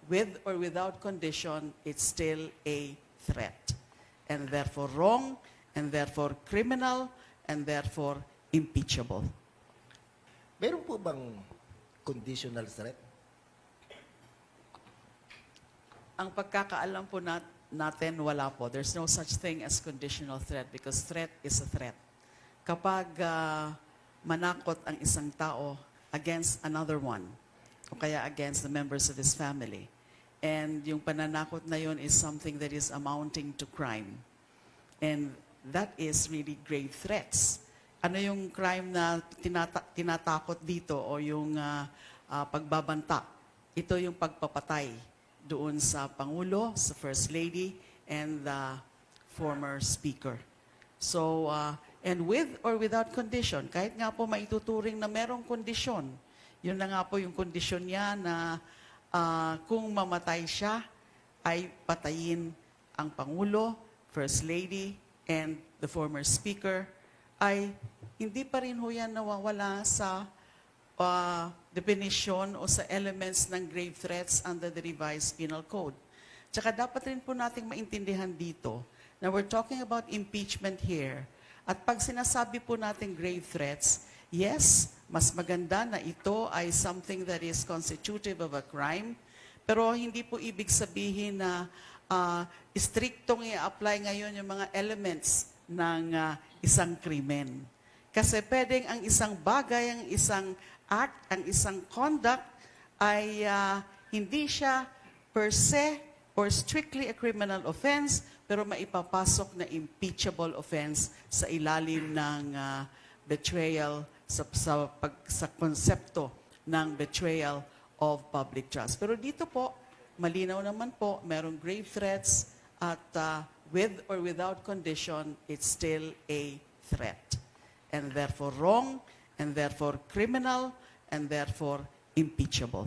with or without condition, it's still a threat. And therefore wrong, and therefore criminal, and therefore impeachable. Meron po bang conditional threat? Ang pagkakaalam po natin, wala po. There's no such thing as conditional threat because threat is a threat. Kapag manakot ang isang tao against another one, o kaya against the members of his family, and yung pananakot na yun is something that is amounting to crime. And that is really grave threats. Ano yung crime na tinatakot dito o yung pagbabanta? Ito yung pagpapatay doon sa Pangulo, sa First Lady, and the former Speaker. So, and with or without condition, kahit nga po maituturing na merong kondisyon, yun na nga po yung kondisyon niya na kung mamatay siya, ay patayin ang Pangulo, First Lady, and the former Speaker, ay hindi pa rin ho yan nawawala sa definition o sa elements ng grave threats under the revised penal code. Tsaka dapat rin po nating maintindihan dito na we're talking about impeachment here. At pag sinasabi po natin grave threats, yes, mas maganda na ito ay something that is constitutive of a crime, pero hindi po ibig sabihin na striktong i-apply ngayon yung mga elements ng isang krimen. Kasi pwedeng ang isang bagay, ang isang act, ang isang conduct ay hindi siya per se or strictly a criminal offense, pero maipapasok na impeachable offense sa ilalim ng betrayal, sa konsepto ng betrayal of public trust. Pero dito po, malinaw naman po, merong grave threats at with or without condition, it's still a threat. And therefore wrong, and therefore criminal, and therefore impeachable.